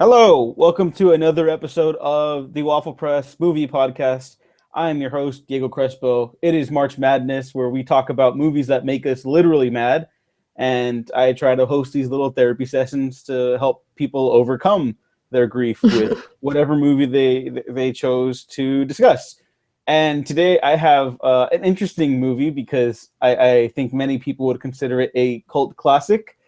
Hello, welcome to another episode of the Waffle Press Movie Podcast. I'm your host, Diego Crespo. It is March Madness, where we talk about movies that make us literally mad, and I try to host these little therapy sessions to help people overcome their grief with whatever movie they chose to discuss. And today I have an interesting movie because I think many people would consider it a cult classic,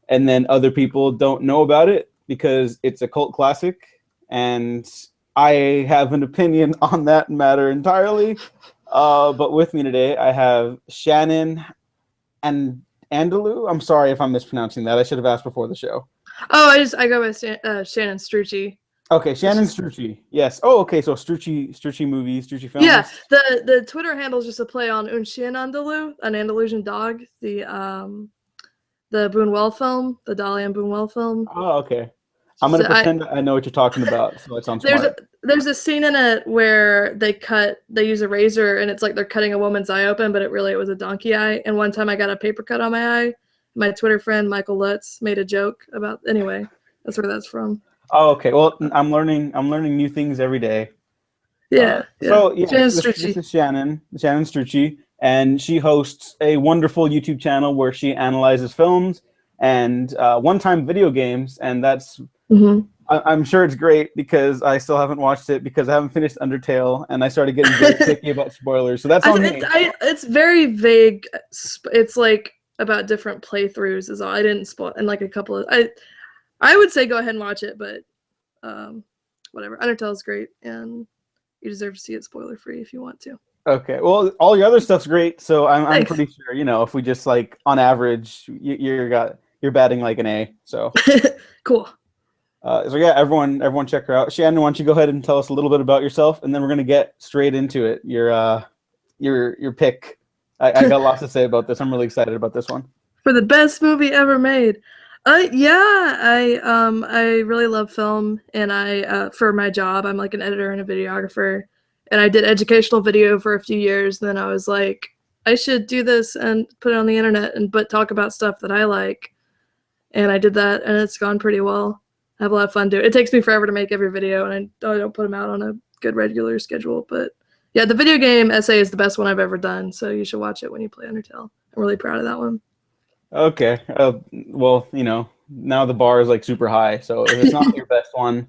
and then other people don't know about it because it's a cult classic, and I have an opinion on that matter entirely. But with me today, I have Shannon and Andalou. I'm sorry if I'm mispronouncing that. I should have asked before the show. Oh, I go with Shannon Strucci. Okay, Shannon Strucci. Yes. Oh, okay. So Strucci movies, Strucci films. Yeah, the Twitter handle is just a play on Un Chien Andalou, an Andalusian dog. The Buñuel film, the Dali and Buñuel film. Oh, okay. I'm gonna pretend I know what you're talking about. So it sounds smart. There's a scene in it where they use a razor and it's like they're cutting a woman's eye open, but it was a donkey eye. And one time I got a paper cut on my eye. My Twitter friend Michael Lutz made a joke about. Anyway, that's where that's from. Oh, okay. Well, I'm learning new things every day. Yeah. So yeah, this is Shannon Strucci, and she hosts a wonderful YouTube channel where she analyzes films and one-time video games, and that's. Mm-hmm. I'm sure it's great because I still haven't watched it because I haven't finished Undertale, and I started getting very picky about spoilers. So that's on me. It's very vague. It's like about different playthroughs is all. I didn't spoil, and like a couple of I would say go ahead and watch it, but whatever. Undertale is great, and you deserve to see it spoiler free if you want to. Okay. Well, all your other stuff's great, so I'm pretty sure, if we just like on average, you're batting like an A. So cool. So yeah, everyone check her out. Shannon, why don't you go ahead and tell us a little bit about yourself, and then we're gonna get straight into it. Your pick. I got lots to say about this. I'm really excited about this one. For the best movie ever made. I really love film, and I for my job I'm like an editor and a videographer, and I did educational video for a few years. And then I was like, I should do this and put it on the internet but talk about stuff that I like, and I did that, and it's gone pretty well. I have a lot of fun doing it. It takes me forever to make every video, and I don't put them out on a good regular schedule. But yeah, the video game essay is the best one I've ever done, so you should watch it when you play Undertale. I'm really proud of that one. Okay. Well, now the bar is like super high, so if it's not your best one,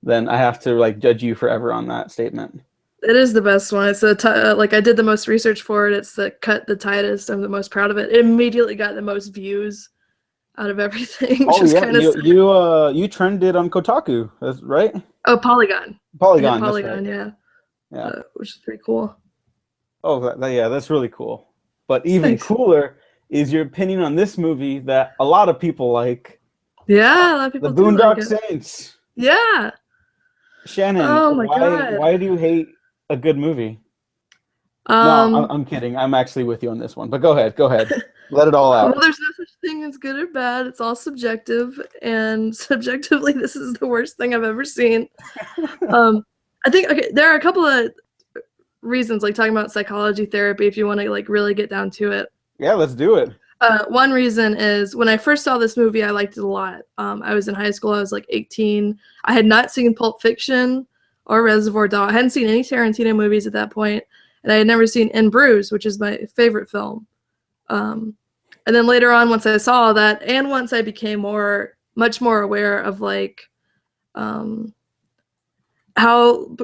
then I have to like judge you forever on that statement. It is the best one. It's like I did the most research for it. It's the tightest. I'm the most proud of it. It immediately got the most views out of everything. Oh yeah, you trended on Kotaku, that's right? Oh, Polygon. Polygon, yeah. Which is pretty cool. Oh, that's really cool. But even cooler is your opinion on this movie that a lot of people like. Yeah, a lot of people. The Boondock Saints. Yeah. Shannon, oh my God. Why do you hate a good movie? No, I'm kidding. I'm actually with you on this one. But go ahead. Let it all out. Well, there's no such thing as good or bad. It's all subjective, and subjectively, this is the worst thing I've ever seen. I think there are a couple of reasons, like talking about psychology therapy, if you want to like really get down to it. Yeah, let's do it. One reason is when I first saw this movie, I liked it a lot. I was in high school. I was like 18. I had not seen Pulp Fiction or Reservoir Dogs. I hadn't seen any Tarantino movies at that point, and I had never seen In Bruges, which is my favorite film. And then later on, once I saw that, and once I became much more aware of like how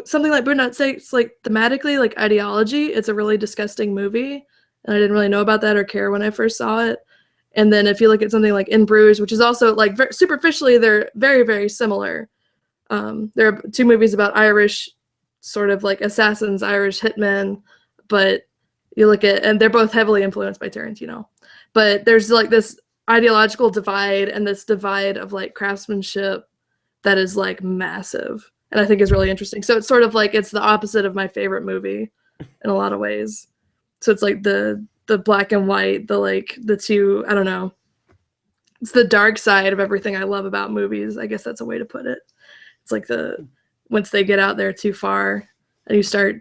something like Boondock Saints, like thematically, like ideology, it's a really disgusting movie, and I didn't really know about that or care when I first saw it. And then if you look at something like In Bruges, which is also like superficially, they're very, very similar. There are two movies about Irish sort of like assassins, Irish hitmen, but you look at, and they're both heavily influenced by Tarantino. But there's like this ideological divide and this divide of like craftsmanship that is like massive, and I think is really interesting. So it's sort of like it's the opposite of my favorite movie in a lot of ways. So it's like the black and white, the two, I don't know. It's the dark side of everything I love about movies. I guess that's a way to put it. It's like once they get out there too far and you start,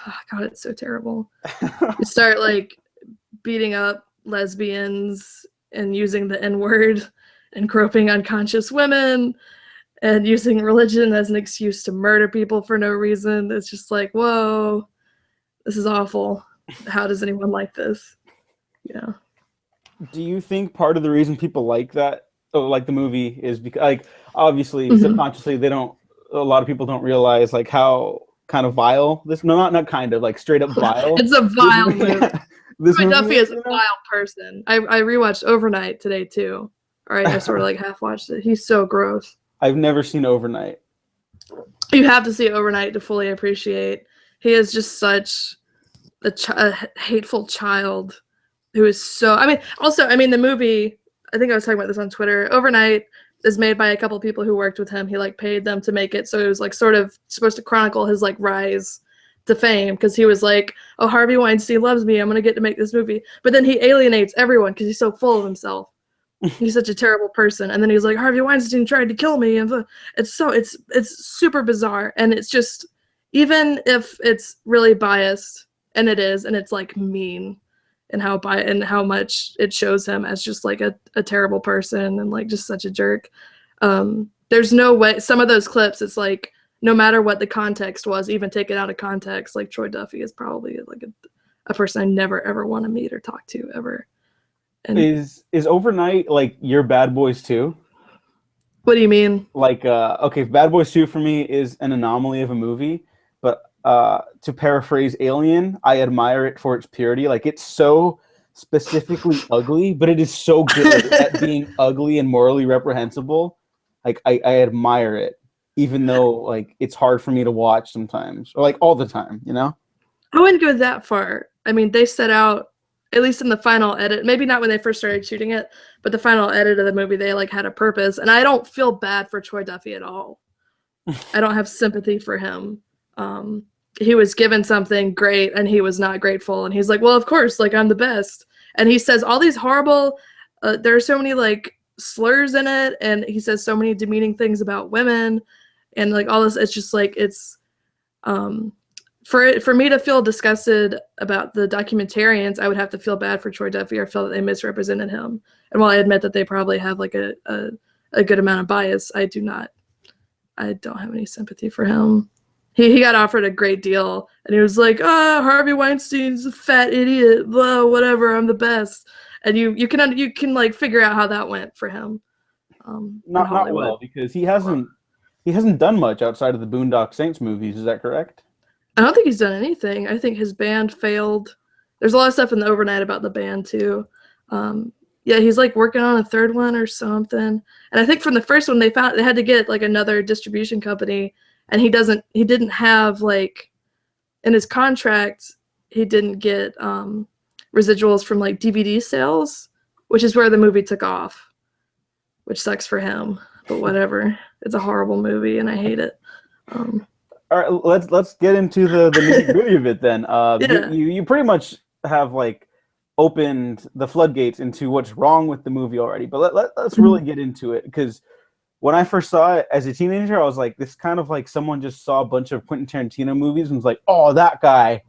oh God, it's so terrible. You start like beating up lesbians and using the N-word and groping unconscious women and using religion as an excuse to murder people for no reason. It's just like, whoa, this is awful. How does anyone like this? Yeah. Do you think part of the reason people like that, like the movie, is because, like, obviously, Mhm. subconsciously, a lot of people don't realize, like, how kind of vile this, no, not kind of, like, straight up vile. It's a vile movie. Yeah, this Troy movie Duffy is a you know? vile person. I rewatched Overnight today too. All right, I sort of like half watched it. He's so gross. I've never seen Overnight. You have to see Overnight to fully appreciate. He is just such a hateful child who is so. I mean, also, I mean, the movie. I think I was talking about this on Twitter. Overnight is made by a couple people who worked with him. He like paid them to make it, so it was like sort of supposed to chronicle his like rise to fame, because he was like, oh, Harvey Weinstein loves me, I'm gonna get to make this movie. But then he alienates everyone because he's so full of himself. He's such a terrible person. And then he's like, Harvey Weinstein tried to kill me, and it's super bizarre. And it's just, even if it's really biased, and it is, and it's like mean, and how much it shows him as just like a terrible person and like just such a jerk. There's no way, some of those clips, it's like, no matter what the context was, even taken out of context, like Troy Duffy is probably like a person I never ever want to meet or talk to ever. And is Overnight like your Bad Boys 2? What do you mean? Like, okay, Bad Boys 2 for me is an anomaly of a movie, but to paraphrase Alien, I admire it for its purity. Like, it's so specifically ugly, but it is so good at being ugly and morally reprehensible. Like, I admire it, even though like it's hard for me to watch sometimes, or like all the time, you know? I wouldn't go that far. I mean, they set out, at least in the final edit, maybe not when they first started shooting it, but the final edit of the movie, they like had a purpose. And I don't feel bad for Troy Duffy at all. I don't have sympathy for him. He was given something great and he was not grateful. And he's like, well, of course, like I'm the best. And he says all these horrible, there are so many like slurs in it. And he says so many demeaning things about women and like all this. It's just like, it's, for me to feel disgusted about the documentarians, I would have to feel bad for Troy Duffy or feel that they misrepresented him. And while I admit that they probably have like a good amount of bias, I don't have any sympathy for him. He got offered a great deal, and he was like, "Oh, Harvey Weinstein's a fat idiot. Blah, whatever. I'm the best." And you can like figure out how that went for him. Not well, because he hasn't done much outside of the Boondock Saints movies. Is that correct? I don't think he's done anything. I think his band failed. There's a lot of stuff in the Overnight about the band too. Yeah, he's like working on a third one or something. And I think from the first one they had to get like another distribution company, and he didn't have like in his contract, he didn't get residuals from like DVD sales, which is where the movie took off, which sucks for him, but whatever. It's a horrible movie and I hate it. All right, let's get into the nitty-gritty of it then. Yeah. You pretty much have like opened the floodgates into what's wrong with the movie already, but let's really get into it, because when I first saw it as a teenager, I was like, this kind of like someone just saw a bunch of Quentin Tarantino movies and was like, oh, that guy,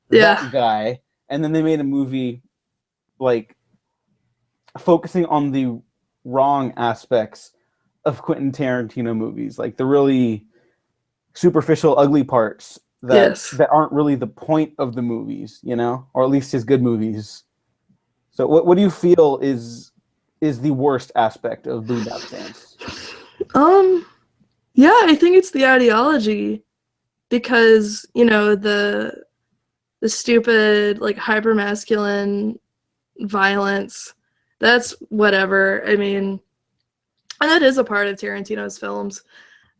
that guy, and then they made a movie like focusing on the wrong aspects of Quentin Tarantino movies, like the really superficial, ugly parts that aren't really the point of the movies, you know, or at least his good movies. So what do you feel is the worst aspect of Boondock Saints? Yeah, I think it's the ideology, because, you know, the stupid, like, hyper-masculine violence, that's whatever. I mean, and that is a part of Tarantino's films,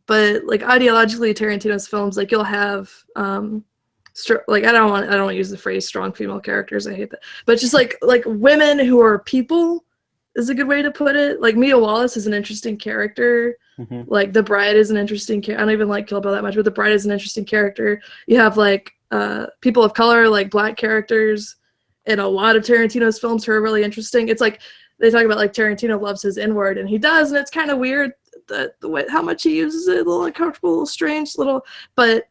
but, like, ideologically, Tarantino's films, like, you'll have, like, I don't want to use the phrase strong female characters, I hate that, but just, like women who are people is a good way to put it. Like, Mia Wallace is an interesting character. Mm-hmm. Like, The Bride is an interesting character. I don't even like Kill Bill that much, but The Bride is an interesting character. You have, like, people of color, like black characters in a lot of Tarantino's films who are really interesting. It's like, they talk about, like, Tarantino loves his N-word, and he does, and it's kind of weird that the way how much he uses it, a little uncomfortable, a little strange, but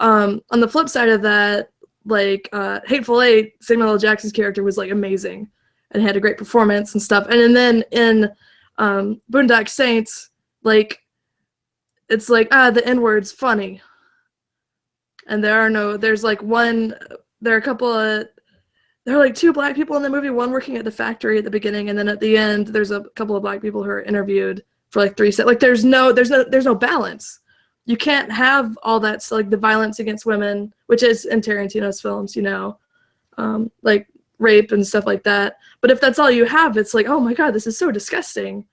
on the flip side of that, like, Hateful Eight, Samuel L. Jackson's character was, like, amazing and had a great performance and stuff. And then in Boondock Saints, like, it's like, the N-word's funny. And there are a couple of, there are like two black people in the movie, one working at the factory at the beginning, and then at the end, there's a couple of black people who are interviewed for like 3 seconds. Like there's no balance. You can't have all that, so like the violence against women, which is in Tarantino's films, like rape and stuff like that. But if that's all you have, it's like, oh my God, this is so disgusting.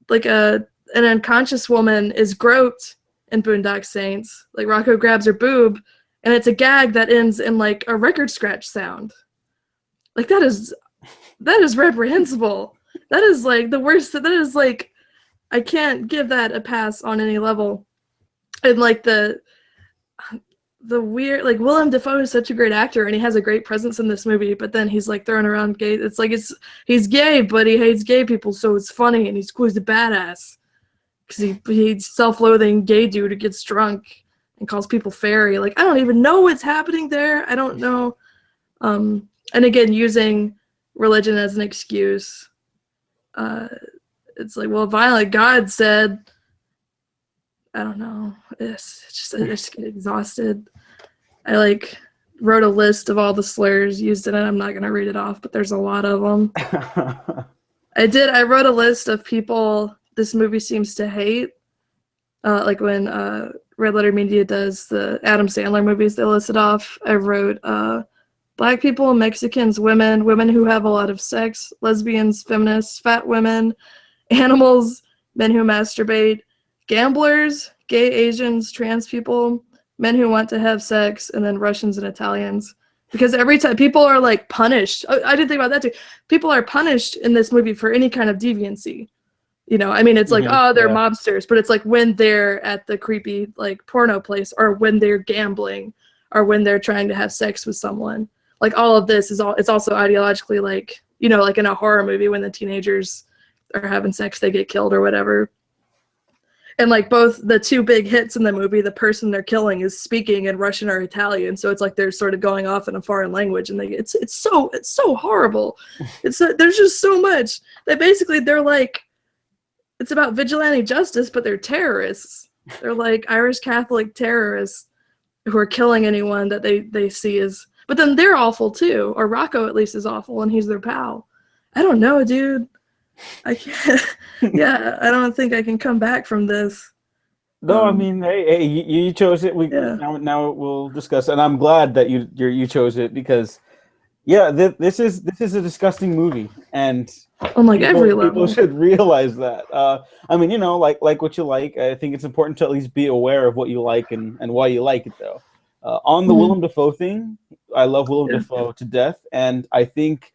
Like an unconscious woman is groped in Boondock Saints. Like Rocco grabs her boob, and it's a gag that ends in like a record scratch sound. Like that is reprehensible. That is like the worst. That is like, I can't give that a pass on any level. And like the weird, like Willem Dafoe is such a great actor and he has a great presence in this movie, but then he's like throwing around gay. It's like he's gay, but he hates gay people, so it's funny, and he's cool. He's a badass because he's self-loathing gay dude who gets drunk and calls people fairy. Like I don't even know what's happening there. I don't know. And again, using religion as an excuse. It's like, well, violent God said. I don't know. I just get exhausted. I like wrote a list of all the slurs used in it. I'm not gonna read it off, but there's a lot of them. I wrote a list of people this movie seems to hate. Like when Red Letter Media does the Adam Sandler movies, they list it off. I wrote black people, Mexicans, women who have a lot of sex, lesbians, feminists, fat women, animals, men who masturbate, gamblers, gay Asians, trans people, men who want to have sex, and then Russians and Italians. Because every time people are like punished. I didn't think about that too. People are punished in this movie for any kind of deviancy. I mean, it's like, they're mobsters, but it's like when they're at the creepy like porno place, or when they're gambling, or when they're trying to have sex with someone. Like all of this it's also ideologically like, like in a horror movie when the teenagers are having sex, they get killed or whatever. And like both the two big hits in the movie, the person they're killing is speaking in Russian or Italian, so it's like they're sort of going off in a foreign language, and it's so horrible. There's just so much that basically they're like, it's about vigilante justice, but they're terrorists. They're like Irish Catholic terrorists who are killing anyone that they see as. But then they're awful too, or Rocco at least is awful, and he's their pal. I don't know, dude. I can't. Yeah, I don't think I can come back from this. No, I mean, hey, you chose it. Now we'll discuss, and I'm glad that you chose it because, this is a disgusting movie, and on like every level, people should realize that. I mean, like what you like. I think it's important to at least be aware of what you like and why you like it, though. On the Willem Dafoe thing, I love Willem Dafoe to death, and I think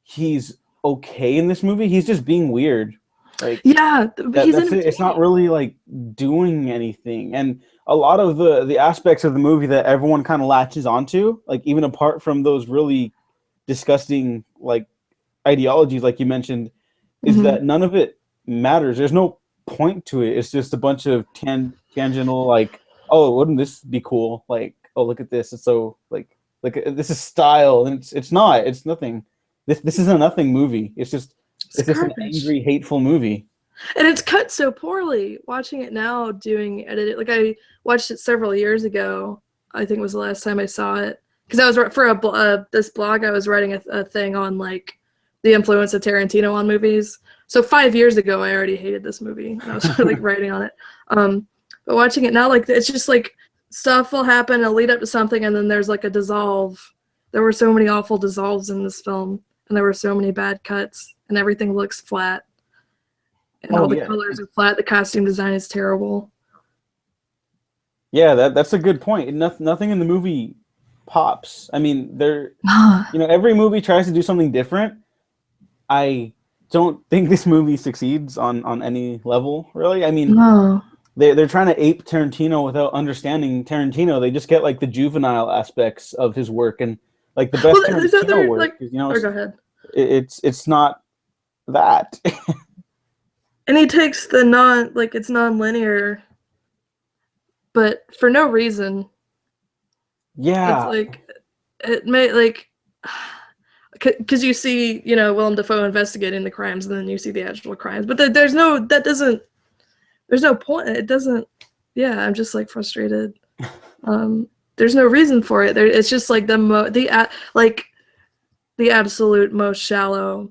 he's okay in this movie. He's just being weird. Like that's it. It's not really like doing anything, and a lot of the aspects of the movie that everyone kind of latches onto, like even apart from those really disgusting like ideologies, like you mentioned, is that none of it matters. There's no point to it. It's just a bunch of tangential like, oh, wouldn't this be cool? Like, oh, look at this. It's so like this is style, and it's not. It's nothing. This is a nothing movie. It's just an angry, hateful movie. And it's cut so poorly. Watching it now, doing edit, like I watched it several years ago. I think it was the last time I saw it, because I was for this blog. I was writing a thing on like the influence of Tarantino on movies. So 5 years ago, I already hated this movie, and I was like writing on it. But watching it now, like it's just like stuff will happen, it'll lead up to something, and then there's like a dissolve. There were so many awful dissolves in this film. And there were so many bad cuts, and everything looks flat. And all the colors are flat. The costume design is terrible. Yeah, that's a good point. Nothing in the movie pops. I mean, every movie tries to do something different. I don't think this movie succeeds on any level, really. I mean, they're trying to ape Tarantino without understanding Tarantino. They just get like the juvenile aspects of his work, and like the best Tarantino work, go ahead. It's not that. And he takes the it's non-linear, but for no reason. Yeah. It's like it may like because you see Willem Dafoe investigating the crimes, and then you see the actual crimes, but there's no that there's no point. It doesn't. Yeah, I'm just like frustrated. There's no reason for it. It's just like like the absolute most shallow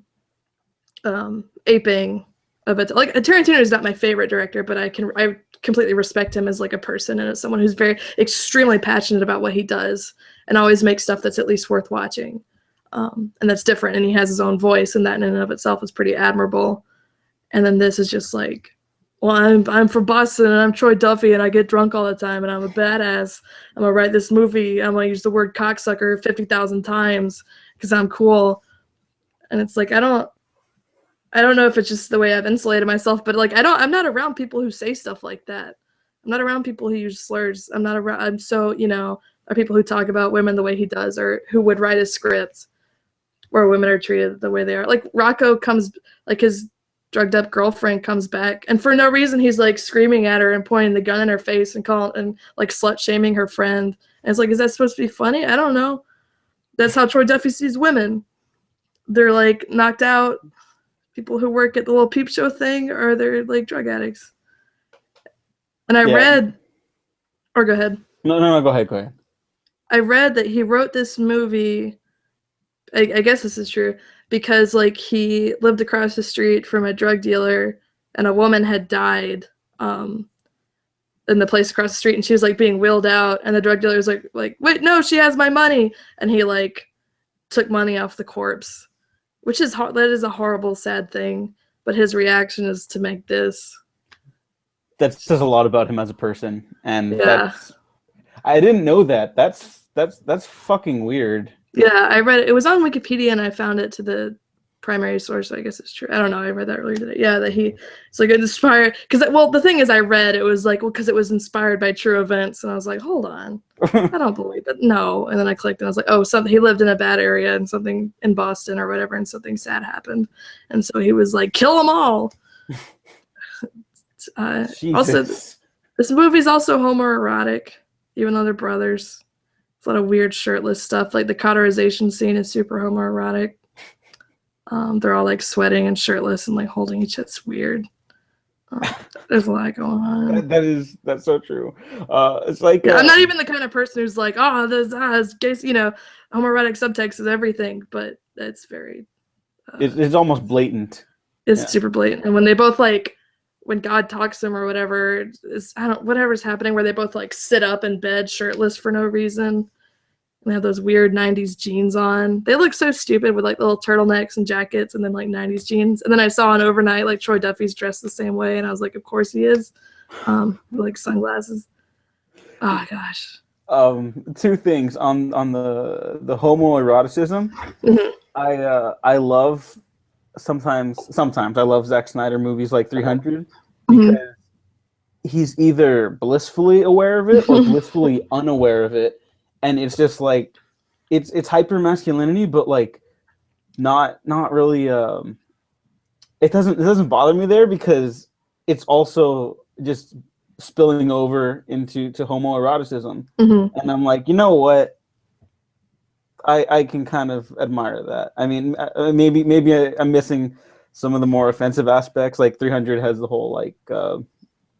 aping of it. Like Tarantino is not my favorite director, but I completely respect him as like a person and as someone who's very extremely passionate about what he does and always makes stuff that's at least worth watching. And that's different, and he has his own voice, and that in and of itself is pretty admirable. And then this is just like, well, I'm from Boston, and I'm Troy Duffy, and I get drunk all the time, and I'm a badass. I'm gonna write this movie. I'm gonna use the word cocksucker 50,000 times because I'm cool. And it's like I don't know if it's just the way I've insulated myself, but like I'm not around people who say stuff like that. I'm not around people who use slurs. I'm so, are people who talk about women the way he does, or who would write a script where women are treated the way they are. Like Rocco comes, like his drugged up girlfriend comes back, and for no reason he's like screaming at her and pointing the gun in her face and calling and like slut shaming her friend. And it's like, is that supposed to be funny? I don't know. That's how Troy Duffy sees women. They're like knocked out people who work at the little peep show thing, or they're like drug addicts. And I read, or go ahead. No, go ahead. I read that he wrote this movie, I guess this is true, because like he lived across the street from a drug dealer, and a woman had died in the place across the street, and she was like being wheeled out, and the drug dealer was like, wait, no, she has my money, and he like took money off the corpse, which is that is a horrible, sad thing. But his reaction is to make this. That says a lot about him as a person, and I didn't know that. That's fucking weird. Yeah, I read it. It was on Wikipedia, and I found it to the primary source. So I guess it's true. I don't know. I read that earlier today. Yeah, that it's like inspired. Because the thing is, I read it was like, because it was inspired by true events, and I was like, hold on, I don't believe it. No, and then I clicked, and I was like, oh, he lived in a bad area, and something in Boston or whatever, and something sad happened, and so he was like, kill them all. Also, this movie's also homoerotic, even though they're brothers. It's a lot of weird shirtless stuff. Like the cauterization scene is super homoerotic. They're all like sweating and shirtless and like holding each other. It's weird. There's a lot going on. That's so true. It's like I'm not even the kind of person who's like, oh, there's homoerotic subtext is everything, but it's very. It's almost blatant. It's super blatant, and when they both like. When God talks to them or whatever, whatever's happening where they both like sit up in bed shirtless for no reason. And they have those weird 90s jeans on. They look so stupid with like little turtlenecks and jackets and then like 90s jeans. And then I saw on Overnight, like Troy Duffy's dressed the same way. And I was like, of course he is. Like sunglasses. Oh gosh. Two things on the homoeroticism. Mm-hmm. I love sometimes I love Zack Snyder movies like 300 because he's either blissfully aware of it or blissfully unaware of it, and it's just like it's hyper masculinity, but like not really. It doesn't bother me there because it's also just spilling over into homoeroticism, and I'm like, you know what? I can kind of admire that. I mean, maybe I'm missing some of the more offensive aspects. Like 300 has the whole like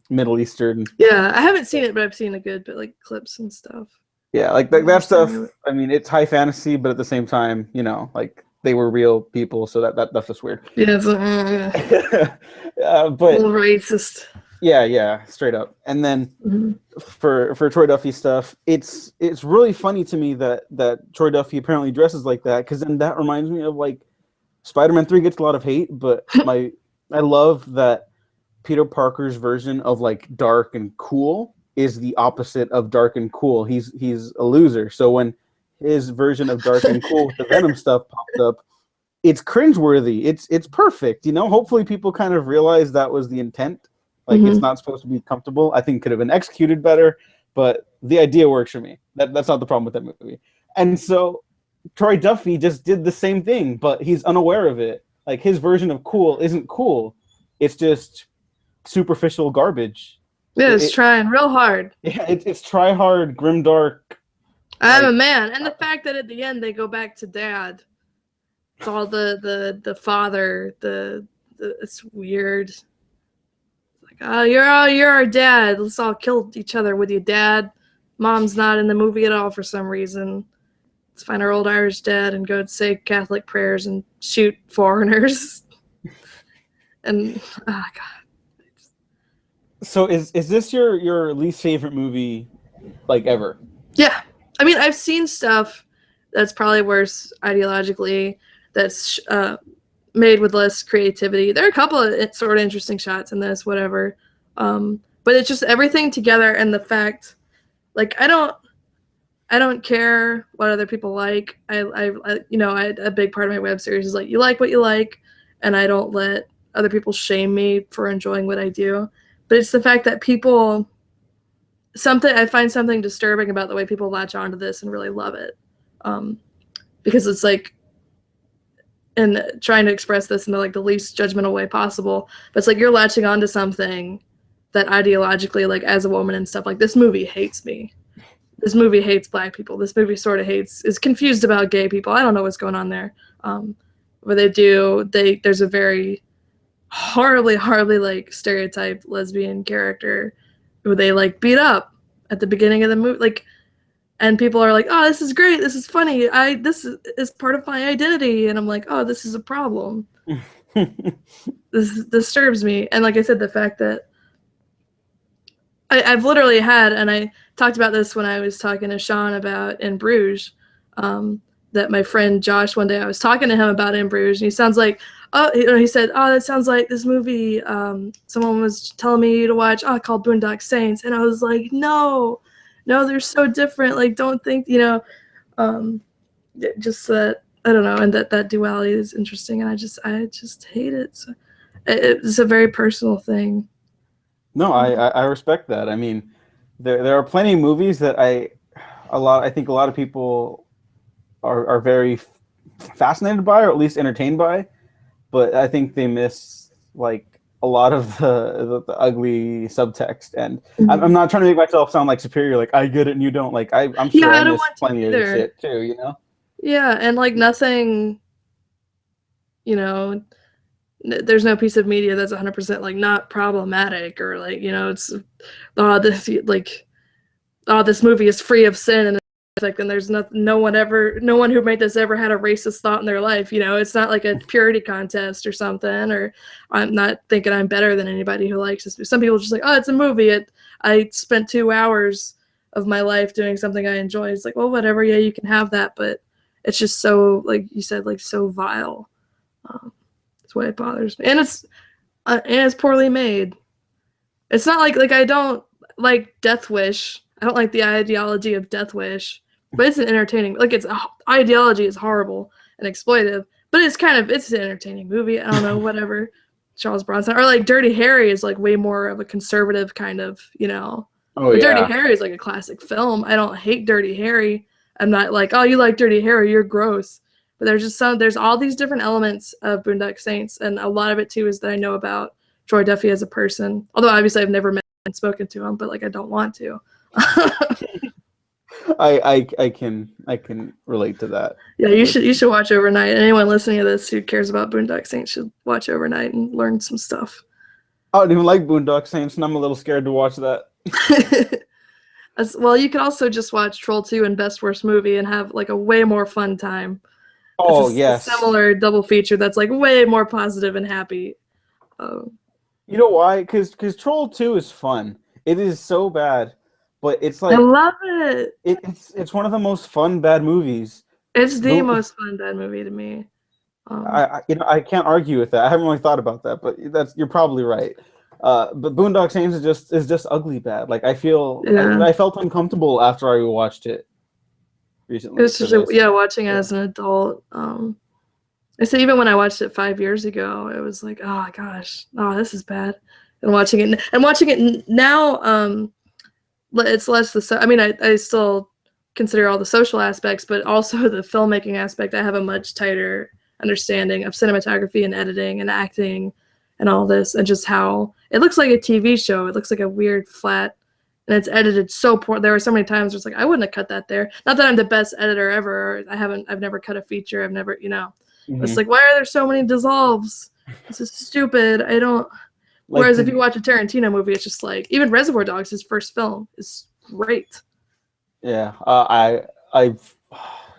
Middle Eastern. Yeah, I haven't seen it, but I've seen a good bit like clips and stuff. Yeah, like that stuff. I mean, it's high fantasy, but at the same time, like they were real people, so that's just weird. Yeah, it's but a little racist. Yeah, straight up. And then for Troy Duffy stuff, it's really funny to me that Troy Duffy apparently dresses like that, because then that reminds me of like Spider-Man 3 gets a lot of hate, but I love that Peter Parker's version of like dark and cool is the opposite of dark and cool. He's a loser. So when his version of dark and cool with the Venom stuff popped up, it's cringeworthy. It's perfect. Hopefully people kind of realize that was the intent. Like, it's not supposed to be comfortable. I think it could have been executed better, but the idea works for me. That's not the problem with that movie. And so Troy Duffy just did the same thing, but he's unaware of it. Like, his version of cool isn't cool. It's just superficial garbage. Yeah, it's trying real hard. Yeah, it's try hard, grimdark. I'm a man. And the fact that at the end they go back to dad. It's all the father, it's weird. oh, you're our dad. Let's all kill each other with your dad. Mom's not in the movie at all for some reason. Let's find our old Irish dad and go say Catholic prayers and shoot foreigners. And oh god. So is this your least favorite movie, like, ever? Yeah. I mean, I've seen stuff that's probably worse ideologically, that's made with less creativity. There are a couple of sort of interesting shots in this, whatever. But it's just everything together, and the fact, like, I don't care what other people like. A big part of my web series is like, you like what you like, and I don't let other people shame me for enjoying what I do. But it's the fact that I find something disturbing about the way people latch onto this and really love it. Because it's like, and trying to express this in the least judgmental way possible, but it's like you're latching onto something that ideologically, like, as a woman and stuff, like, this movie hates me. This movie hates black people. This movie sort of is confused about gay people. I don't know what's going on there. But there's a very horribly, like, stereotyped lesbian character who they, like, beat up at the beginning of the movie. Like, and people are like, oh, this is great. This is funny. This is part of my identity. And I'm like, oh, this is a problem. This disturbs me. And like I said, the fact that I've literally had, and I talked about this when I was talking to Sean about In Bruges, that my friend Josh, one day I was talking to him about In Bruges, and he sounds like, he said, oh, that sounds like this movie someone was telling me to watch, called Boondock Saints. And I was like, no, they're so different. Like, don't think, just that, I don't know, and that duality is interesting, and I just hate it. So it's a very personal thing. No, I respect that. I mean, there are plenty of movies that I think a lot of people are very fascinated by, or at least entertained by, but I think they miss, like, a lot of the ugly subtext. And I'm not trying to make myself sound like superior, like, I get it and you don't. Like, I'm sure I miss plenty of shit too, you know? Yeah, and like nothing, there's no piece of media that's 100% like not problematic, or like, it's this movie is free of sin, and like, and there's no one who made this ever had a racist thought in their life. It's not like a purity contest or something, or I'm not thinking I'm better than anybody who likes this. Some people are just like, oh, it's a movie. I spent 2 hours of my life doing something I enjoy. It's like, well, whatever. Yeah, you can have that, but it's just so, like you said, like, so vile. That's why it bothers me, and it's poorly made. It's not like I don't like Death Wish. I don't like the ideology of Death Wish, but it's an entertaining. Like, its ideology is horrible and exploitive, but it's an entertaining movie. I don't know, whatever. Charles Bronson, or like Dirty Harry is like way more of a conservative kind of, Oh, but yeah. Dirty Harry is like a classic film. I don't hate Dirty Harry. I'm not like, oh, you like Dirty Harry, you're gross. But there's all these different elements of Boondock Saints, and a lot of it too is that I know about Troy Duffy as a person. Although obviously I've never met and spoken to him, but like, I don't want to. I can relate to that. Yeah, you should watch Overnight. Anyone listening to this who cares about Boondock Saints should watch Overnight and learn some stuff. I don't even like Boondock Saints, and I'm a little scared to watch that. Well, you could also just watch Troll 2 and Best Worst Movie and have like a way more fun time. Oh, yes. A similar double feature that's like way more positive and happy. You know why? Because Troll 2 is fun. It is so bad, but it's like, I love it. It's one of the most fun bad movies. It's the most fun bad movie to me. I can't argue with that. I haven't really thought about that, but you're probably right. But Boondock Saints is just ugly bad. Like, I felt uncomfortable after I watched it recently. It's just watching it as an adult. I say even when I watched it 5 years ago, it was like, oh gosh, this is bad. And watching it now, it's less I mean, I still consider all the social aspects, but also the filmmaking aspect. I have a much tighter understanding of cinematography and editing and acting and all this, and just how it looks like a TV show. It looks like a weird flat, and it's edited so poor. There were so many times where it's like, I wouldn't have cut that there. Not that I'm the best editor ever. I've never cut a feature. I've never, It's like, why are there so many dissolves? This is stupid. Like, Whereas if you watch a Tarantino movie, it's just like, even Reservoir Dogs, his first film, is great. yeah,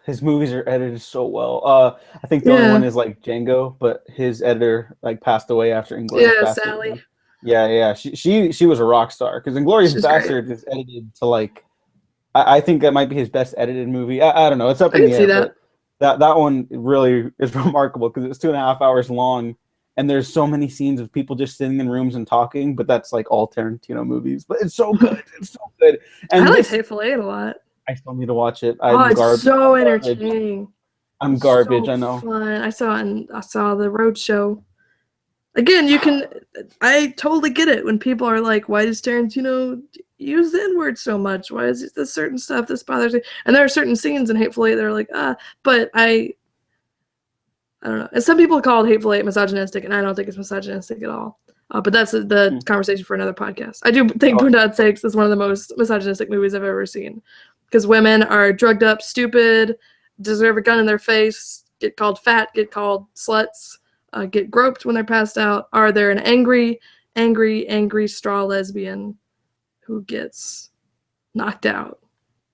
his movies are edited so well. I think the only Yeah. one is like Django, but his editor like passed away after Inglourious Yeah, Bastard. Sally. Yeah. She was a rock star because Inglourious She's Bastard is edited to like I think that might be his best edited movie. I don't know. It's up I in can the see air, that. but that one really is remarkable because it's 2.5 hours long, and there's so many scenes of people just sitting in rooms and talking. But that's like all Tarantino movies. But it's so good. It's so good. And I liked Hateful Eight a lot. I still need to watch it. Oh, I'm it's garbage. so entertaining. I'm It's garbage. so I know. fun. I saw the road show. Again, I totally get it when people are like, why does Tarantino use the N-word so much? Why is this certain stuff this bothers me? And there are certain scenes in Hateful Eight that are like, but I don't know. And some people call Hateful Eight misogynistic, and I don't think it's misogynistic at all. But that's the conversation for another podcast. I do think Boondock Saints is one of the most misogynistic movies I've ever seen, because women are drugged up, stupid, deserve a gun in their face, get called fat, get called sluts, get groped when they're passed out. Are there an angry straw lesbian who gets knocked out?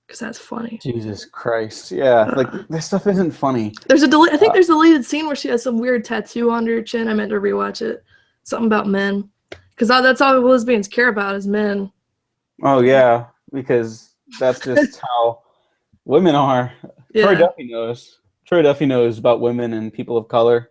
Because that's funny. Jesus Christ. Yeah, like this stuff isn't funny. There's I think there's a deleted scene where she has some weird tattoo on her chin. I meant to rewatch it. Something about men. Because that's all lesbians care about is men. Oh, yeah, because that's just how women are. Yeah. Troy Duffy knows. Troy Duffy knows about women and people of color.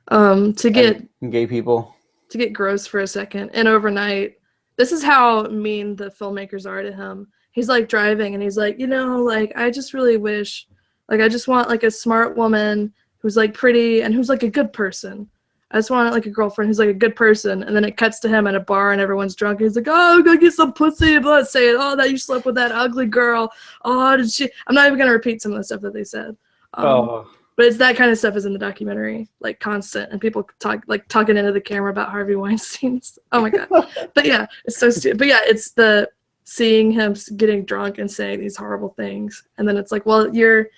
And gay people. To get gross for a second, and Overnight, this is how mean the filmmakers are to him. He's like driving and he's like, like I just really wish, like I just want like a smart woman who's like pretty and who's like a good person. I just want like a girlfriend who's like a good person. And then it cuts to him at a bar and everyone's drunk. He's like, oh, go get some pussy. But saying, oh, that you slept with that ugly girl. Oh, did she? I'm not even gonna repeat some of the stuff that they said. But it's that kind of stuff is in the documentary, like constant, and people talking into the camera about Harvey Weinstein. Oh my god! But yeah, it's so stupid. But yeah, it's the seeing him getting drunk and saying these horrible things, and then it's like, well, your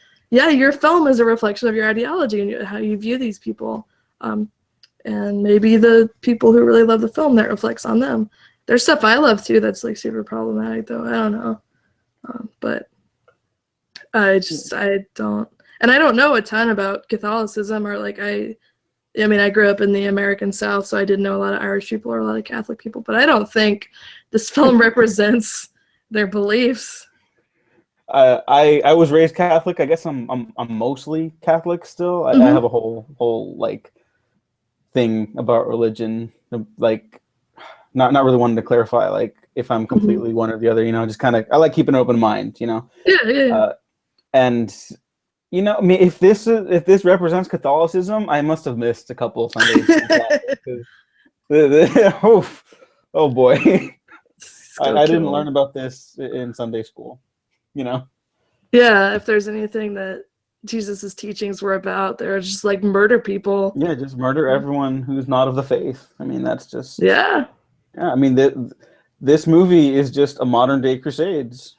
film is a reflection of your ideology and how you view these people, and maybe the people who really love the film, that reflects on them. There's stuff I love too that's like super problematic, though. I don't know, but I don't. And I don't know a ton about Catholicism, or like I mean, I grew up in the American South, so I didn't know a lot of Irish people or a lot of Catholic people, but I don't think this film represents their beliefs. I was raised Catholic. I guess I'm mostly Catholic still. I have a whole like thing about religion, like not really wanting to clarify like if I'm completely one or the other. Just kind of I like keeping an open mind. Yeah. And. I mean, if this represents Catholicism, I must have missed a couple of Sundays. Oh boy, I didn't learn about this in Sunday school. Yeah, if there's anything that Jesus's teachings were about, they're just like murder people. Yeah, just murder everyone who's not of the faith. I mean, that's just yeah. I mean, this movie is just a modern day Crusades.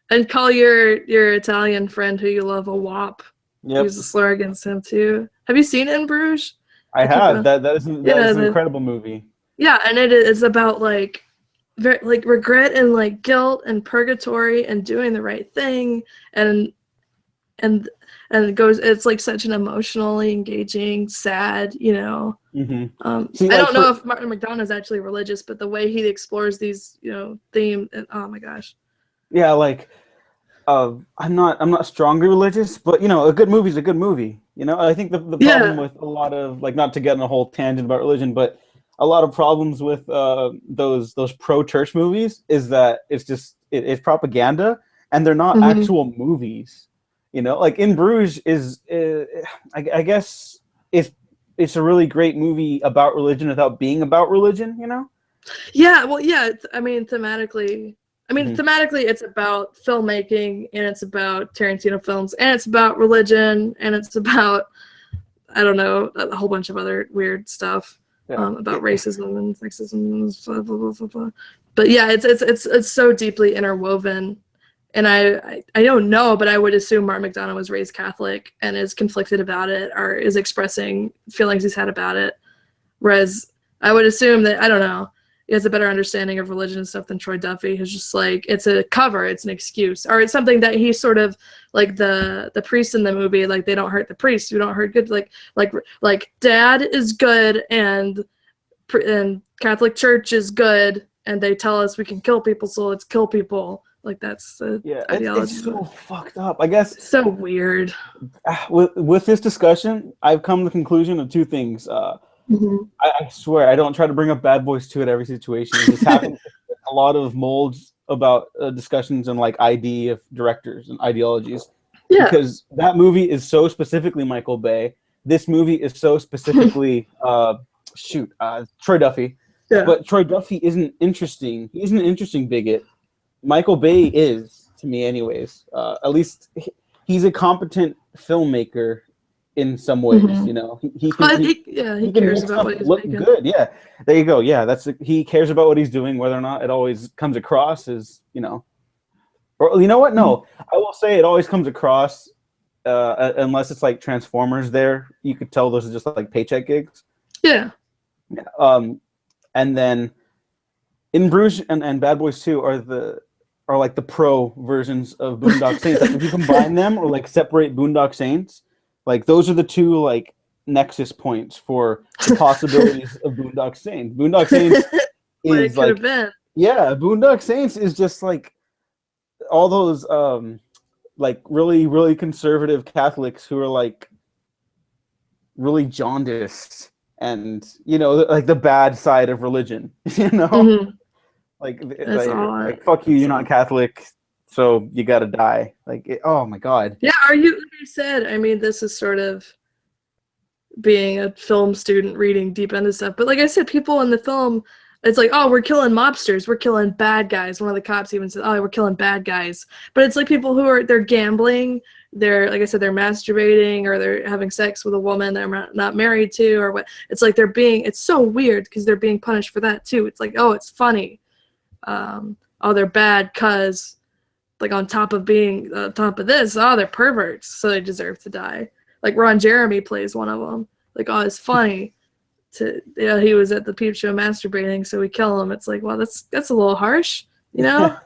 And call your Italian friend who you love a wop. Yep. Use a slur against him too. Have you seen In Bruges? I have. That is an incredible movie. Yeah, and it is about like regret and like guilt and purgatory and doing the right thing and it goes. It's like such an emotionally engaging, sad. Mm-hmm. I don't know if Martin McDonagh is actually religious, but the way he explores these themes. Oh my gosh. Yeah, like I'm not strongly religious, but a good movie is a good movie. I think the problem with a lot of like, not to get in a whole tangent about religion, but a lot of problems with those pro-church movies is that it's propaganda and they're not actual movies. Like In Bruges is I guess it's a really great movie about religion without being about religion. Yeah, well, yeah. I mean, thematically, it's about filmmaking, and it's about Tarantino films, and it's about religion, and it's about, I don't know, a whole bunch of other weird stuff about racism and sexism and blah, blah, blah, blah, blah. But yeah, it's so deeply interwoven, and I don't know, but I would assume Martin McDonagh was raised Catholic and is conflicted about it, or is expressing feelings he's had about it, whereas I would assume that, I don't know, he has a better understanding of religion and stuff than Troy Duffy, who's just like, it's a cover, it's an excuse, or it's something that he sort of, like the priest in the movie, like, they don't hurt the priest, we don't hurt good, like dad is good, and Catholic Church is good, and they tell us we can kill people, so let's kill people. Like, that's the ideology. It's so fucked up. I guess it's so weird. With this discussion, I've come to the conclusion of two things. I swear, I don't try to bring up Bad Boys 2 at every situation. This happens a lot of molds about discussions and like ID of directors and ideologies. Yeah. Because that movie is so specifically Michael Bay. This movie is so specifically Troy Duffy. Yeah. But Troy Duffy isn't interesting. He's an interesting bigot. Michael Bay is, to me anyways. At least he's a competent filmmaker in some ways, you know. He cares about what he's making. Good. Yeah. There you go. Yeah, he cares about what he's doing, whether or not it always comes across as, you know. Or you know what? No. I will say it always comes across unless it's like Transformers there. You could tell those are just like paycheck gigs. Yeah. And then in Bruges and Bad Boys 2 are like the pro versions of Boondock Saints. Like if you combine them or like separate Boondock Saints, like those are the two like nexus points for the possibilities of Boondock Saints. Boondock Saints is like Boondock Saints is just like all those like really, really conservative Catholics who are like really jaundiced and, you know, like the bad side of religion, you know? Like fuck you, you're not Catholic, so you gotta die. Like, oh my god. Yeah, like you said, I mean, this is sort of being a film student reading deep into stuff. But like I said, people in the film, it's like, oh, we're killing mobsters, we're killing bad guys. One of the cops even said, oh, we're killing bad guys. But it's like people who they're gambling, they're, like I said, they're masturbating, or they're having sex with a woman they're not married to, or what. It's like it's so weird because they're being punished for that too. It's like, oh, it's funny. Oh, they're bad because, like, on top of this, they're perverts, so they deserve to die. Like Ron Jeremy plays one of them. Like, oh, it's funny he was at the peep show masturbating, so we kill him. It's like, well, that's a little harsh, you know.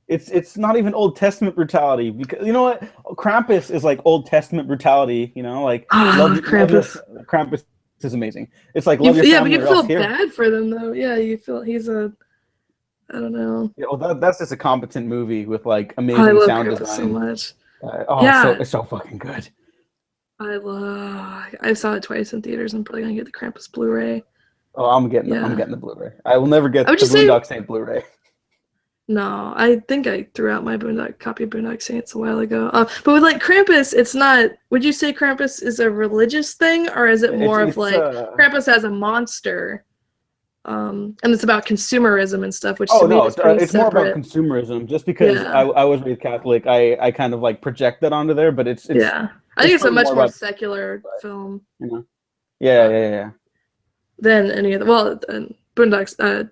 It's not even Old Testament brutality, because you know what, Krampus is like Old Testament brutality, you know, like Krampus is amazing. It's like love your family, but you feel bad for them though. Yeah, you feel he's I don't know. Yeah, well, that's just a competent movie with like amazing sound design. So much. It's so fucking good. I saw it twice in theaters. I'm probably gonna get the Krampus Blu-ray. Oh, I'm getting the Blu-ray. I will never get the Boondock Saints Blu-ray. No, I think I threw out my copy of Boondock Saints a while ago. But with like Krampus, it's not. Would you say Krampus is a religious thing, or is it more of like Krampus as a monster? And it's about consumerism and stuff, which to me is pretty it's separate. More about consumerism. Just because I was raised Catholic, I kind of like project that onto there, but it's I think it's a much more secular film. You know? Yeah. Than any other. Well, Boondocks.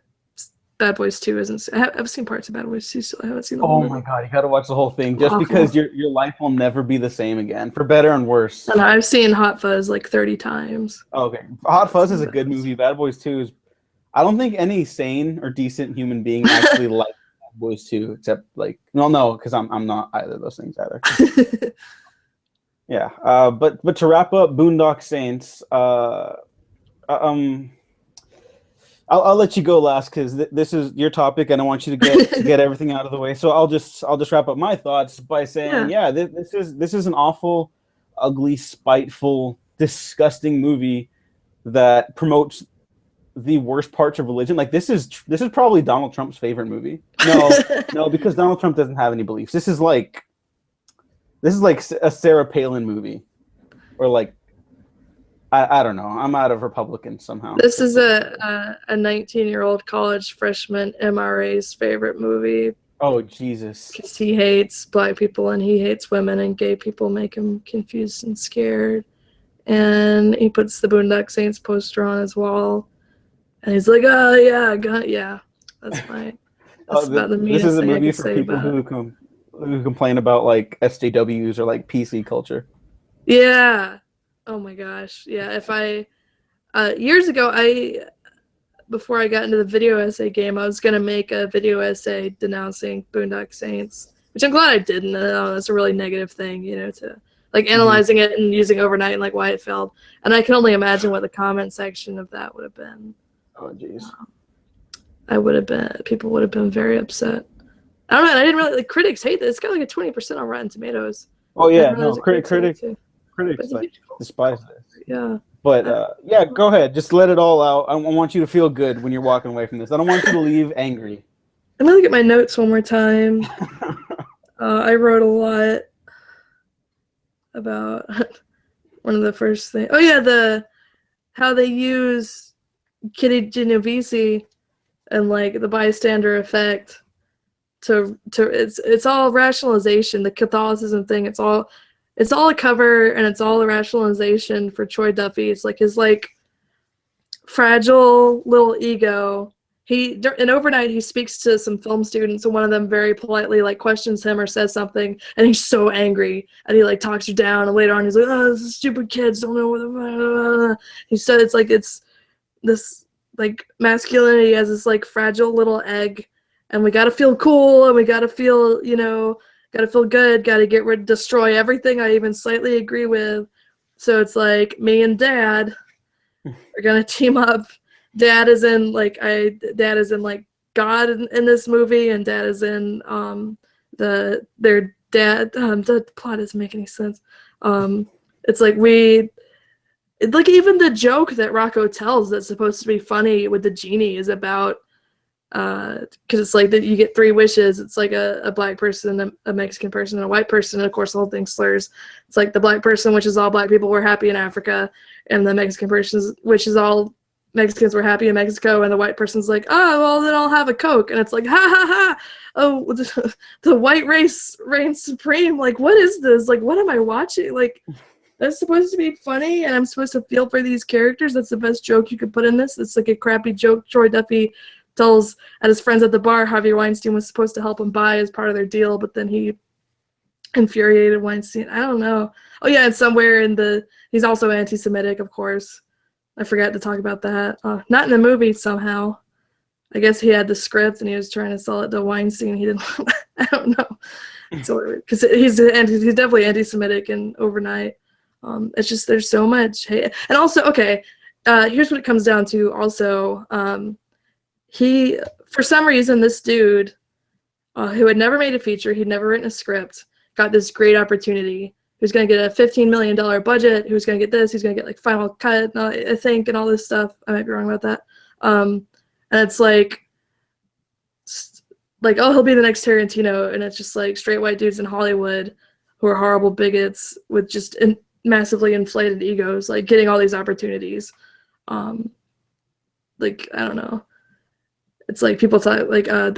Bad Boys 2 isn't. I've seen parts of Bad Boys 2, so I haven't seen the whole movie. My god, you gotta watch the whole thing, just because your life will never be the same again, for better and worse. And I've seen Hot Fuzz like 30 times. Okay, Hot Fuzz is a good movie. Bad Boys 2 is. I don't think any sane or decent human being actually likes Bad Boys 2, except like no, because I'm not either of those things either. Yeah, but to wrap up Boondock Saints, I'll let you go last, because this is your topic and I want you to get everything out of the way. So I'll just wrap up my thoughts by saying, this is an awful, ugly, spiteful, disgusting movie that promotes the worst parts of religion. Like this is probably Donald Trump's favorite movie. No, because Donald Trump doesn't have any beliefs. This is like a Sarah Palin movie, or like. I don't know. I'm out of Republicans somehow. This is a 19-year-old college freshman MRA's favorite movie. Oh, Jesus. Because he hates black people and he hates women, and gay people make him confused and scared. And he puts the Boondock Saints poster on his wall. And he's like, oh, yeah, that's fine. That's about the meanest This is a thing I movie can for say people about who complain about like SJWs or like PC culture. Yeah. Oh my gosh. Yeah, if I Years ago, before I got into the video essay game, I was gonna make a video essay denouncing Boondock Saints, which I'm glad I didn't. That's a really negative thing, to like analyzing it and using overnight and like why it failed. And I can only imagine what the comment section of that would have been. Oh jeez. People would have been very upset. I don't know. I didn't really like critics hate this. It's got like a 20% on Rotten Tomatoes. Oh yeah, no, critics like despise this. Yeah. But yeah, go ahead. Just let it all out. I want you to feel good when you're walking away from this. I don't want you to leave angry. I'm gonna look at my notes one more time. I wrote a lot about one of the first things. Oh yeah, how they use Kitty Genovese and like the bystander effect to it's all rationalization. The Catholicism thing. It's all a cover, and it's all a rationalization for Troy Duffy. It's like his like fragile little ego. In Overnight, he speaks to some film students, and one of them very politely like questions him or says something, and he's so angry, and he like talks you down, and later on he's like, "Oh, this is stupid kids don't know what." He said it's this like masculinity as this like fragile little egg, and we gotta feel cool, and we gotta feel gotta feel good, gotta destroy everything I even slightly agree with. So it's like me and Dad are gonna team up. Dad is in like God in this movie, and Dad is in their dad. The plot doesn't make any sense. It's like even the joke that Rocco tells that's supposed to be funny with the genie is about because it's like that you get 3 wishes. It's like a black person, a Mexican person, and a white person, and of course the whole thing slurs. It's like the black person wishes all black people were happy in Africa, and the Mexican person wishes all Mexicans were happy in Mexico, and the white person's like, oh, well, then I'll have a Coke. And it's like, ha, ha, ha. Oh, the white race reigns supreme. Like, what is this? Like, what am I watching? Like, that's supposed to be funny, and I'm supposed to feel for these characters. That's the best joke you could put in this. It's like a crappy joke Troy Duffy tells at his friends at the bar. Harvey Weinstein was supposed to help him buy as part of their deal, but then he infuriated Weinstein. I don't know. Oh, yeah, and somewhere he's also anti-Semitic, of course. I forgot to talk about that. Not in the movie somehow. I guess he had the script and he was trying to sell it to Weinstein. He didn't. I don't know. Because he's definitely anti-Semitic in Overnight. It's just there's so much hate. And also, okay, here's what it comes down to. Also, for some reason, this dude who had never made a feature, he'd never written a script, got this great opportunity. Who's going to get a $15 million budget, who's going to get this, who's going to get like Final Cut, I think, and all this stuff. I might be wrong about that. And it's like, oh, he'll be the next Tarantino, and it's just like straight white dudes in Hollywood who are horrible bigots with just massively inflated egos, like getting all these opportunities. Like, I don't know. It's like people talk, like, I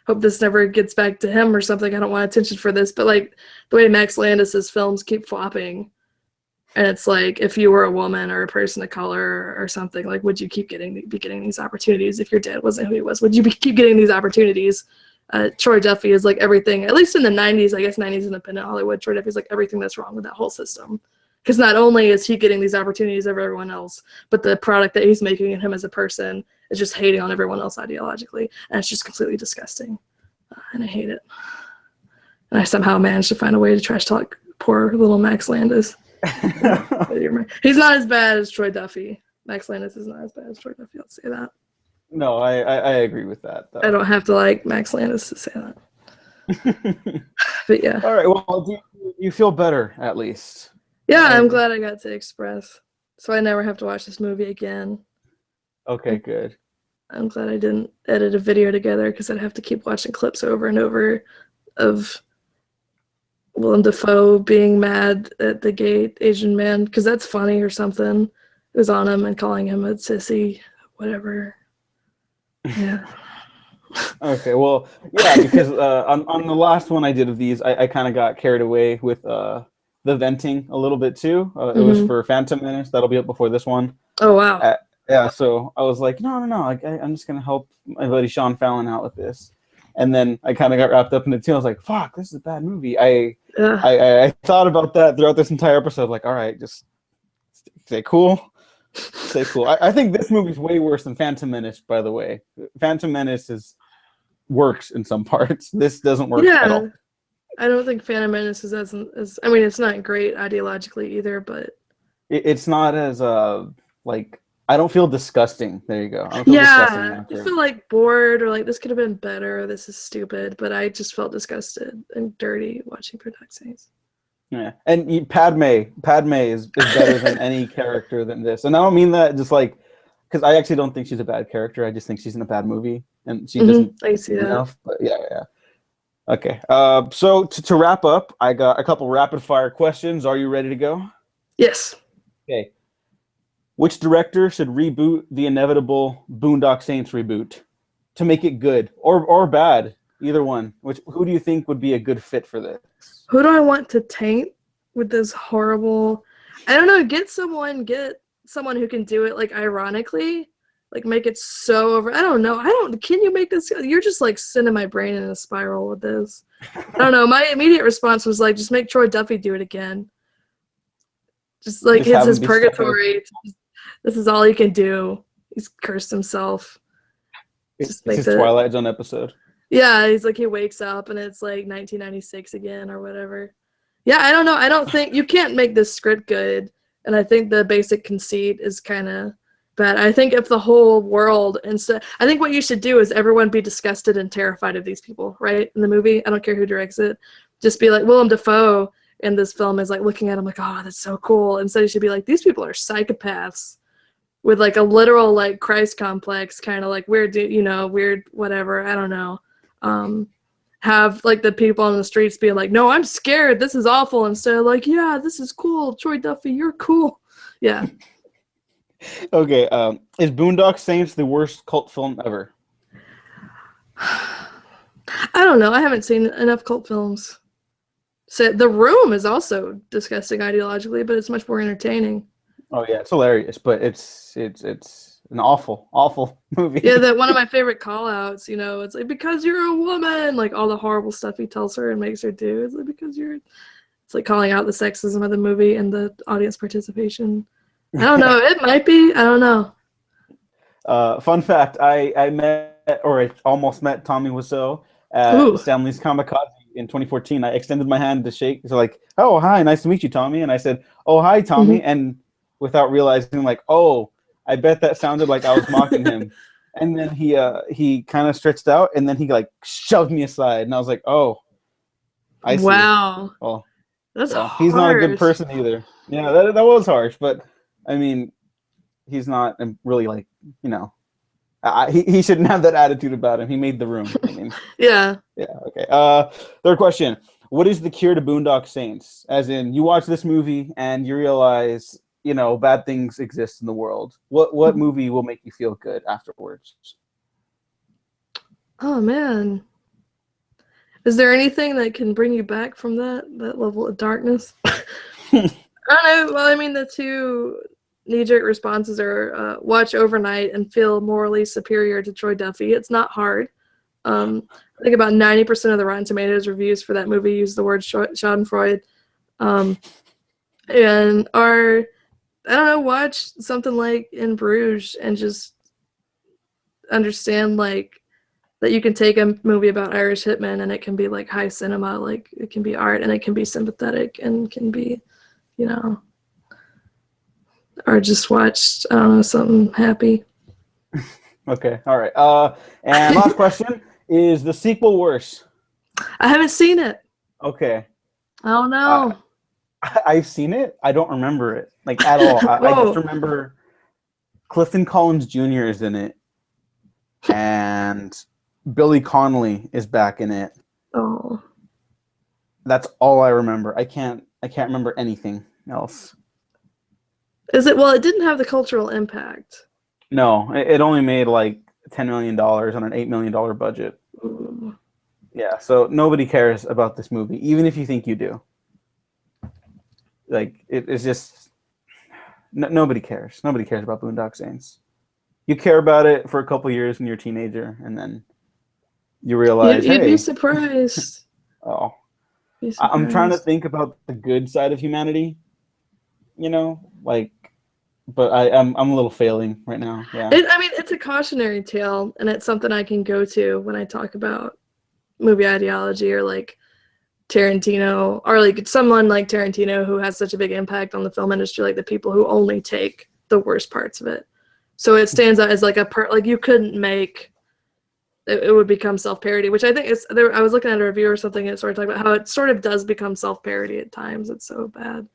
hope this never gets back to him or something. I don't want attention for this, but like the way Max Landis's films keep flopping, and it's like if you were a woman or a person of color or something, like would you be getting these opportunities if your dad wasn't who he was? Would you keep getting these opportunities? Troy Duffy is like everything, at least in the 90s, I guess 90s independent Hollywood, Troy Duffy is like everything that's wrong with that whole system. Because not only is he getting these opportunities over everyone else, but the product that he's making in him as a person is just hating on everyone else ideologically. And it's just completely disgusting. And I hate it. And I somehow managed to find a way to trash talk poor little Max Landis. He's not as bad as Troy Duffy. Max Landis is not as bad as Troy Duffy, I'll say that. No, I agree with that, though. I don't have to like Max Landis to say that. But yeah. All right, well, do you feel better, at least? Yeah, I'm glad I got to express. So I never have to watch this movie again. Okay, good. I'm glad I didn't edit a video together because I'd have to keep watching clips over and over of Willem Dafoe being mad at the gay Asian man because that's funny or something. It was on him and calling him a sissy, whatever. Yeah. Okay, well, yeah, because on the last one I did of these, I kind of got carried away with the venting a little bit too. It was for Phantom Menace. That'll be up before this one. Oh, wow. Yeah, so I was like, no. I'm just going to help my buddy Sean Fallon out with this. And then I kind of got wrapped up in it too. I was like, fuck, this is a bad movie. I thought about that throughout this entire episode. Like, all right, just stay cool. Say cool. I think this movie's way worse than Phantom Menace, by the way. Phantom Menace works in some parts. This doesn't work at all. I don't think Phantom Menace is as I mean, it's not great ideologically either, but It's not as like I don't feel disgusting. There you go. I don't feel disgusting I after. feel like bored or like this could have been better. This is stupid, but I just felt disgusted and dirty watching Boondock Saints. Yeah, and Padme is better than any character than this, and I don't mean that just like because I actually don't think she's a bad character. I just think she's in a bad movie, and she doesn't I see do that. enough. But yeah. Okay. So to wrap up, I got a couple rapid fire questions. Are you ready to go? Yes. Okay. Which director should reboot the inevitable Boondock Saints reboot to make it good or bad? Either one. Who do you think would be a good fit for this? Who do I want to taint with this horrible? I don't know. Get someone who can do it like ironically, like make it so over. I don't know. Can you make this? You're just like sending my brain in a spiral with this. I don't know. My immediate response was like, just make Troy Duffy do it again. Just like it's his purgatory. This is all he can do. He's cursed himself. It's his Twilight Zone episode. Yeah, he's like he wakes up and it's like 1996 again or whatever. Yeah, I don't know. I don't think you can't make this script good, and I think the basic conceit is kind of bad. I think if the whole world I think what you should do is everyone be disgusted and terrified of these people, right? In the movie, I don't care who directs it. Just be like Willem Dafoe in this film is like looking at him like, oh, that's so cool. Instead, you should be like, these people are psychopaths with like a literal like Christ complex, kind of like weird whatever. I don't know. Have like the people on the streets being like, no, I'm scared, this is awful, instead of like, yeah, this is cool, Troy Duffy, you're cool. Yeah. Okay, is Boondock Saints the worst cult film ever? I don't know, I haven't seen enough cult films. So The Room is also disgusting ideologically, but it's much more entertaining. Oh yeah, it's hilarious, but it's an awful movie. Yeah, that one of my favorite call-outs, it's like, because you're a woman, like all the horrible stuff he tells her and makes her do. It's like, it's like calling out the sexism of the movie and the audience participation. I don't know, it might be, I don't know. Fun fact, I met, or I almost met Tommy Wiseau at Stanley's Kamikaze in 2014. I extended my hand to shake. He's like, oh, hi, nice to meet you, Tommy. And I said, oh, hi, Tommy. And without realizing, like, oh, I bet that sounded like I was mocking him. And then he kind of stretched out, and then he like shoved me aside, and I was like, oh, I see. Wow. Well, that's harsh. He's not a good person either. Yeah, that was harsh, but I mean, he's not really like, he shouldn't have that attitude about him. He made the room. I mean, yeah. Okay. Third question: what is the cure to Boondock Saints? As in, you watch this movie and you realize, bad things exist in the world. What movie will make you feel good afterwards? Oh man, is there anything that can bring you back from that level of darkness? I don't know. Well, I mean, the two knee-jerk responses are watch overnight and feel morally superior to Troy Duffy. It's not hard. I think about 90% of the Rotten Tomatoes reviews for that movie use the word Schadenfreude. And I don't know, watch something like In Bruges and just understand like that you can take a movie about Irish hitmen and it can be like high cinema, like it can be art and it can be sympathetic and can be, or just watch, I don't know, something happy. Okay, all right. And last question, is the sequel worse? I haven't seen it. Okay. I don't know. I've seen it. I don't remember it, like, at all. I just remember Clifton Collins Jr. is in it, and Billy Connolly is back in it. Oh. That's all I remember. I can't remember anything else. Is it? Well, it didn't have the cultural impact. No, it only made like $10 million on an $8 million budget. Ooh. Yeah, so nobody cares about this movie, even if you think you do. Like, it's just nobody cares. Nobody cares about Boondock Saints. You care about it for a couple years when you're a teenager, and then you realize, you'd be surprised. Oh, I'm trying to think about the good side of humanity. Like, but I'm a little failing right now. Yeah. I mean, it's a cautionary tale, and it's something I can go to when I talk about movie ideology or like Tarantino or like someone like Tarantino who has such a big impact on the film industry, like the people who only take the worst parts of it. So it stands out as like like you couldn't make it would become self-parody, which I think is there. I was looking at a review or something and it started talking about how it sort of does become self-parody at times. It's so bad.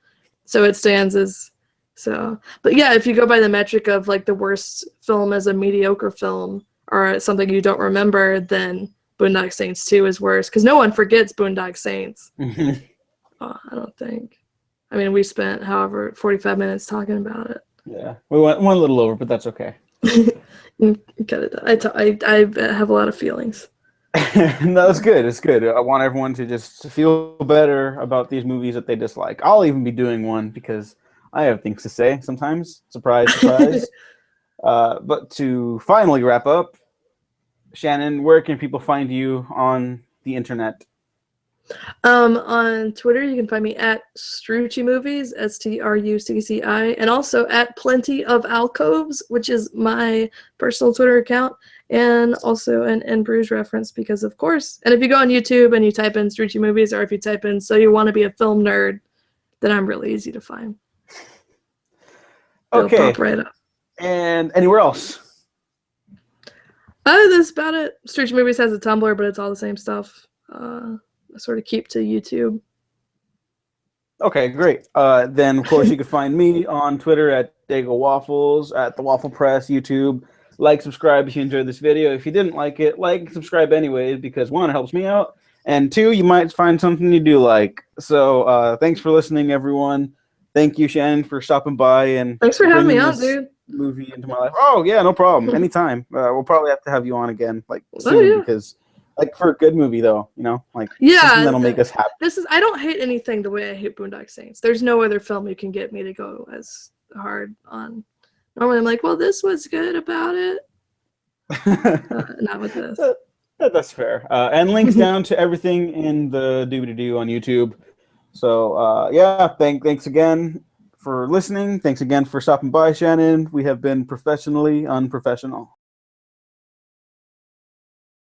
So it stands as so. But yeah, if you go by the metric of like the worst film as a mediocre film or something you don't remember, then Boondock Saints 2 is worse because no one forgets Boondock Saints. I don't think. I mean, we spent however 45 minutes talking about it. Yeah, we went a little over, but that's okay. Got it. I have a lot of feelings. No, it's good. It's good. I want everyone to just feel better about these movies that they dislike. I'll even be doing one because I have things to say sometimes. Surprise, surprise. But to finally wrap up, Shannon, where can people find you on the internet? On Twitter, you can find me at Strucci Movies, STRUCCI, and also at Plenty of Alcoves, which is my personal Twitter account, and also an In Bruges reference because, of course. And if you go on YouTube and you type in Strucci Movies, or if you type in "So you want to be a film nerd," then I'm really easy to find. It'll Okay. pop right up. And anywhere else? That's about it. Strucci Movies has a Tumblr, but it's all the same stuff. I sort of keep to YouTube. Okay, great. Then, of course, you can find me on Twitter at Dago Waffles, at The Waffle Press, YouTube. Like, subscribe if you enjoyed this video. If you didn't like it, like and subscribe anyways, because one, it helps me out, and two, you might find something you do like. So, thanks for listening, everyone. Thank you, Shannon, for stopping by and thanks for having me on, dude. Movie into my life. Oh yeah, no problem. Anytime. We'll probably have to have you on again, like soon, because. Like for a good movie, though, you know, like something that'll make us happy. I don't hate anything the way I hate Boondock Saints. There's no other film you can get me to go as hard on. Normally, I'm like, well, this was good about it. Not with this. That's fair. And links down to everything in the doobie-doo on YouTube. So yeah, thanks again for listening. Thanks again for stopping by, Shannon. We have been professionally unprofessional.